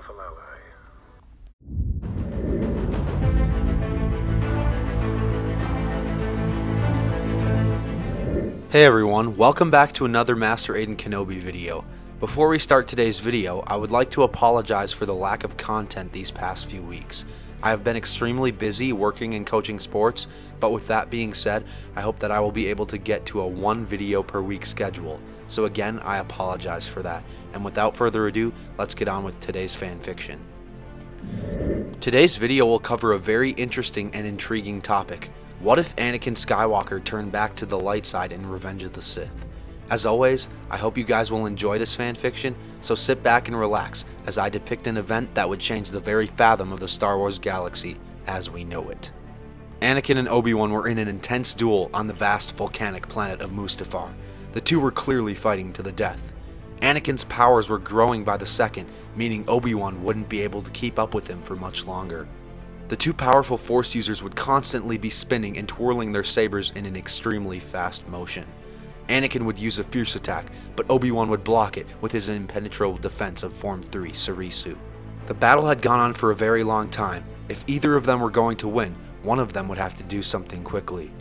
buffalo, eh? Hey everyone, welcome back to another Master Aiden Kenobi video. Before we start today's video, I would like to apologize for the lack of content these past few weeks. I have been extremely busy working and coaching sports, but with that being said, I hope that I will be able to get to a one video per week schedule. So again, I apologize for that. And without further ado, let's get on with today's fanfiction. Today's video will cover a very interesting and intriguing topic. What if Anakin Skywalker turned back to the light side in Revenge of the Sith? As always, I hope you guys will enjoy this fanfiction, so sit back and relax as I depict an event that would change the very fathom of the Star Wars galaxy as we know it. Anakin and Obi-Wan were in an intense duel on the vast volcanic planet of Mustafar. The two were clearly fighting to the death. Anakin's powers were growing by the second, meaning Obi-Wan wouldn't be able to keep up with him for much longer. The two powerful Force users would constantly be spinning and twirling their sabers in an extremely fast motion. Anakin would use a fierce attack, but Obi-Wan would block it with his impenetrable defense of Form 3 Sarisu. The battle had gone on for a very long time. If either of them were going to win, one of them would have to do something quickly.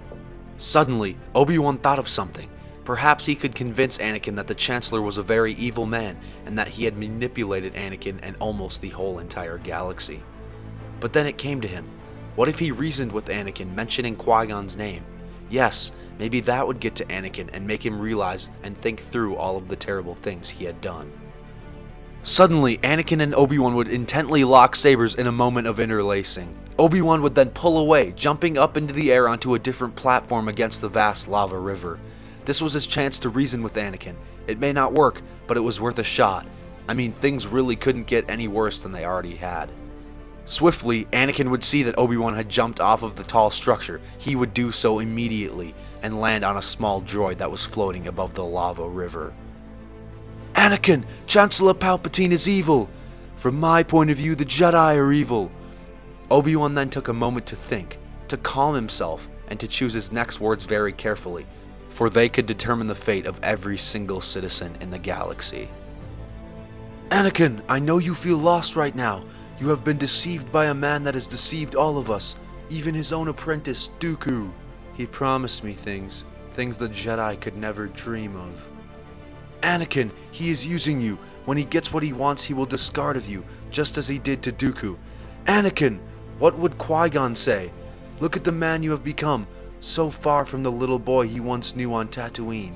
Suddenly, Obi-Wan thought of something. Perhaps he could convince Anakin that the Chancellor was a very evil man and that he had manipulated Anakin and almost the whole entire galaxy. But then it came to him. What if he reasoned with Anakin, mentioning Qui-Gon's name? Yes, maybe that would get to Anakin and make him realize and think through all of the terrible things he had done. Suddenly, Anakin and Obi-Wan would intently lock sabers in a moment of interlacing. Obi-Wan would then pull away, jumping up into the air onto a different platform against the vast lava river. This was his chance to reason with Anakin. It may not work, but it was worth a shot. I mean, things really couldn't get any worse than they already had. Swiftly, Anakin would see that Obi-Wan had jumped off of the tall structure. He would do so immediately and land on a small droid that was floating above the lava river. Anakin, Chancellor Palpatine is evil. From my point of view, the Jedi are evil. Obi-Wan then took a moment to think, to calm himself, and to choose his next words very carefully, for they could determine the fate of every single citizen in the galaxy. Anakin, I know you feel lost right now. You have been deceived by a man that has deceived all of us, even his own apprentice, Dooku. He promised me things the Jedi could never dream of. Anakin, he is using you. When he gets what he wants, he will discard of you, just as he did to Dooku. Anakin, what would Qui-Gon say? Look at the man you have become, so far from the little boy he once knew on Tatooine.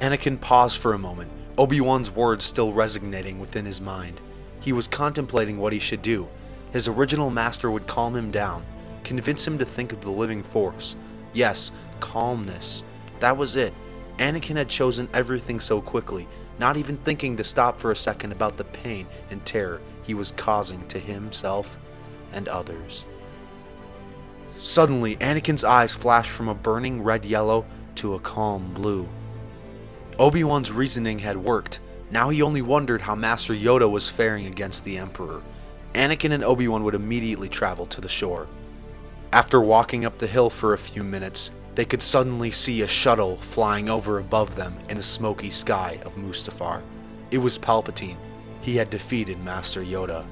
Anakin paused for a moment, Obi-Wan's words still resonating within his mind. He was contemplating what he should do. His original master would calm him down, convince him to think of the living force. Yes, calmness. That was it. Anakin had chosen everything so quickly, not even thinking to stop for a second about the pain and terror he was causing to himself and others. Suddenly, Anakin's eyes flashed from a burning red-yellow to a calm blue. Obi-Wan's reasoning had worked. Now he only wondered how Master Yoda was faring against the Emperor. Anakin and Obi-Wan would immediately travel to the shore. After walking up the hill for a few minutes, they could suddenly see a shuttle flying over above them in the smoky sky of Mustafar. It was Palpatine. He had defeated Master Yoda.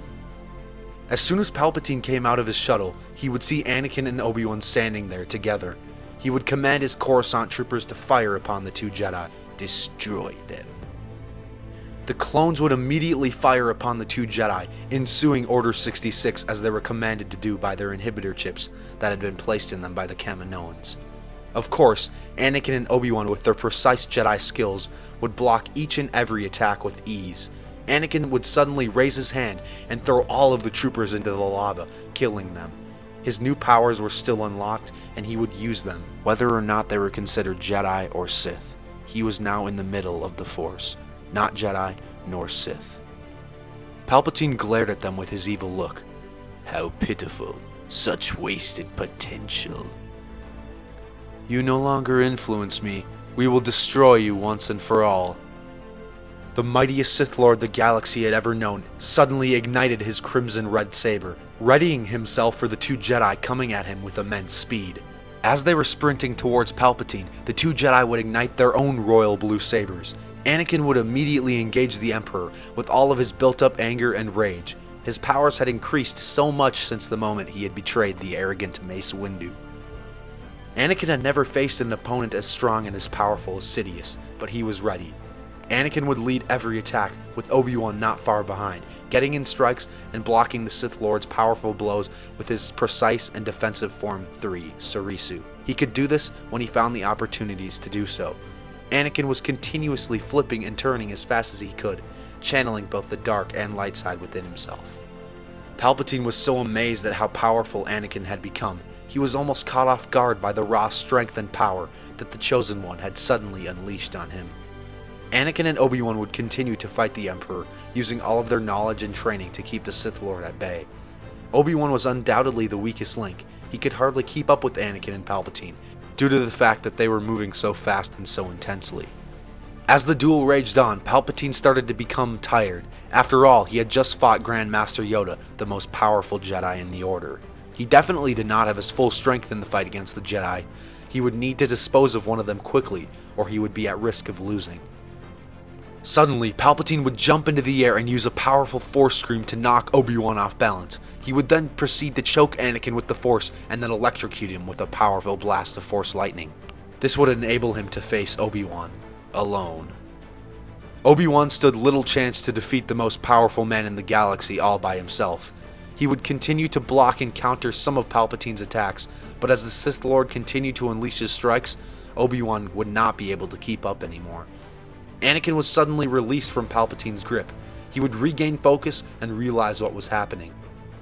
As soon as Palpatine came out of his shuttle, he would see Anakin and Obi-Wan standing there together. He would command his Coruscant troopers to fire upon the two Jedi. Destroy them. The clones would immediately fire upon the two Jedi, ensuing Order 66 as they were commanded to do by their inhibitor chips that had been placed in them by the Kaminoans. Of course, Anakin and Obi-Wan with their precise Jedi skills would block each and every attack with ease. Anakin would suddenly raise his hand and throw all of the troopers into the lava, killing them. His new powers were still unlocked and he would use them, whether or not they were considered Jedi or Sith. He was now in the middle of the Force. Not Jedi, nor Sith. Palpatine glared at them with his evil look. How pitiful. Such wasted potential. You no longer influence me. We will destroy you once and for all. The mightiest Sith Lord the galaxy had ever known suddenly ignited his crimson red saber, readying himself for the two Jedi coming at him with immense speed. As they were sprinting towards Palpatine, the two Jedi would ignite their own royal blue sabers. Anakin would immediately engage the Emperor with all of his built-up anger and rage. His powers had increased so much since the moment he had betrayed the arrogant Mace Windu. Anakin had never faced an opponent as strong and as powerful as Sidious, but he was ready. Anakin would lead every attack, with Obi-Wan not far behind, getting in strikes and blocking the Sith Lord's powerful blows with his precise and defensive Form 3, Surisu. He could do this when he found the opportunities to do so. Anakin was continuously flipping and turning as fast as he could, channeling both the dark and light side within himself. Palpatine was so amazed at how powerful Anakin had become, he was almost caught off guard by the raw strength and power that the Chosen One had suddenly unleashed on him. Anakin and Obi-Wan would continue to fight the Emperor, using all of their knowledge and training to keep the Sith Lord at bay. Obi-Wan was undoubtedly the weakest link. He could hardly keep up with Anakin and Palpatine, due to the fact that they were moving so fast and so intensely. As the duel raged on, Palpatine started to become tired. After all, he had just fought Grand Master Yoda, the most powerful Jedi in the Order. He definitely did not have his full strength in the fight against the Jedi. He would need to dispose of one of them quickly, or he would be at risk of losing. Suddenly, Palpatine would jump into the air and use a powerful Force scream to knock Obi-Wan off balance. He would then proceed to choke Anakin with the Force and then electrocute him with a powerful blast of Force lightning. This would enable him to face Obi-Wan alone. Obi-Wan stood little chance to defeat the most powerful man in the galaxy all by himself. He would continue to block and counter some of Palpatine's attacks, but as the Sith Lord continued to unleash his strikes, Obi-Wan would not be able to keep up anymore. Anakin was suddenly released from Palpatine's grip. He would regain focus and realize what was happening.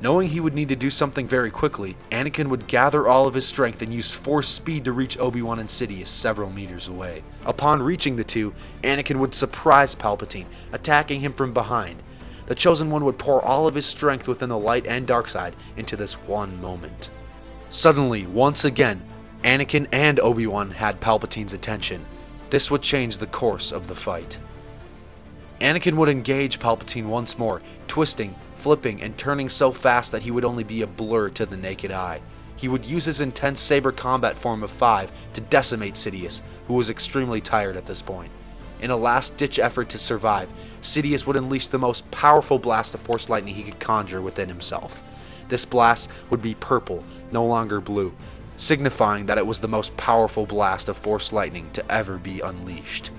Knowing he would need to do something very quickly, Anakin would gather all of his strength and use Force speed to reach Obi-Wan and Sidious several meters away. Upon reaching the two, Anakin would surprise Palpatine, attacking him from behind. The Chosen One would pour all of his strength within the light and dark side into this one moment. Suddenly, once again, Anakin and Obi-Wan had Palpatine's attention. This would change the course of the fight. Anakin would engage Palpatine once more, twisting, flipping, and turning so fast that he would only be a blur to the naked eye. He would use his intense saber combat form of 5 to decimate Sidious, who was extremely tired at this point. In a last-ditch effort to survive, Sidious would unleash the most powerful blast of Force lightning he could conjure within himself. This blast would be purple, no longer blue, signifying that it was the most powerful blast of Force lightning to ever be unleashed.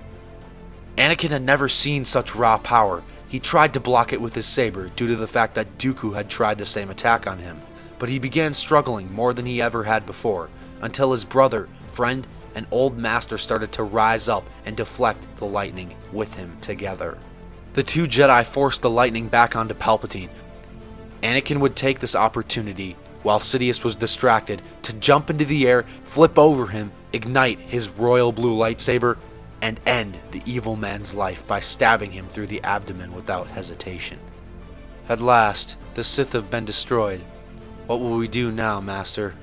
Anakin had never seen such raw power. He tried to block it with his saber due to the fact that Dooku had tried the same attack on him, but he began struggling more than he ever had before, until his brother, friend, and old master started to rise up and deflect the lightning with him together. The two Jedi forced the lightning back onto Palpatine. Anakin would take this opportunity, while Sidious was distracted, to jump into the air, flip over him, ignite his royal blue lightsaber, and end the evil man's life by stabbing him through the abdomen without hesitation. At last, the Sith have been destroyed. What will we do now, Master?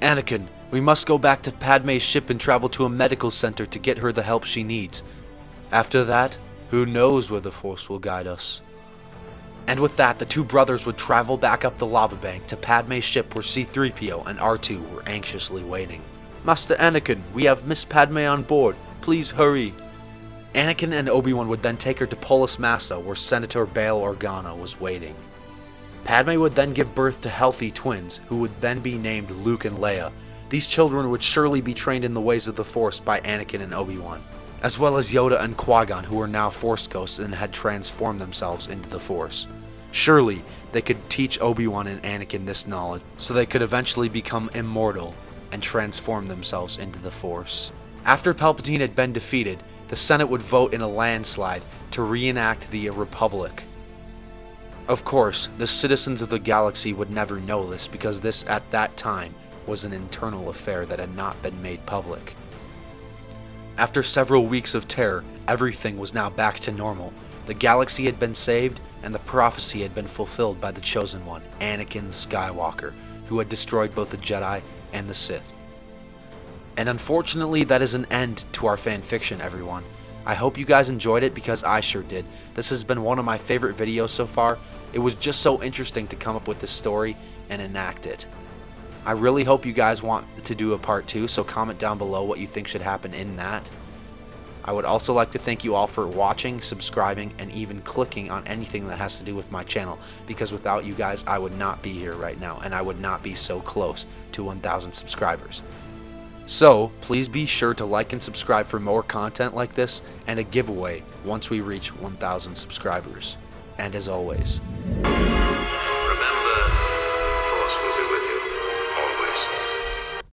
Anakin, we must go back to Padme's ship and travel to a medical center to get her the help she needs. After that, who knows where the Force will guide us. And with that, the two brothers would travel back up the lava bank to Padme's ship where C-3PO and R2 were anxiously waiting. Master Anakin, we have Miss Padme on board. Please hurry. Anakin and Obi-Wan would then take her to Polis Massa where Senator Bail Organa was waiting. Padme would then give birth to healthy twins who would then be named Luke and Leia. These children would surely be trained in the ways of the Force by Anakin and Obi-Wan, as well as Yoda and Qui-Gon, who were now Force ghosts and had transformed themselves into the Force. Surely, they could teach Obi-Wan and Anakin this knowledge, so they could eventually become immortal and transform themselves into the Force. After Palpatine had been defeated, the Senate would vote in a landslide to reenact the Republic. Of course, the citizens of the galaxy would never know this because this, at that time, was an internal affair that had not been made public. After several weeks of terror, everything was now back to normal. The galaxy had been saved, and the prophecy had been fulfilled by the Chosen One, Anakin Skywalker, who had destroyed both the Jedi and the Sith. And unfortunately, that is an end to our fanfiction, everyone. I hope you guys enjoyed it because I sure did. This has been one of my favorite videos so far. It was just so interesting to come up with this story and enact it. I really hope you guys want to do a part 2, so comment down below what you think should happen in that. I would also like to thank you all for watching, subscribing, and even clicking on anything that has to do with my channel, because without you guys I would not be here right now, and I would not be so close to 1,000 subscribers. So please be sure to like and subscribe for more content like this, and a giveaway once we reach 1,000 subscribers. And as always,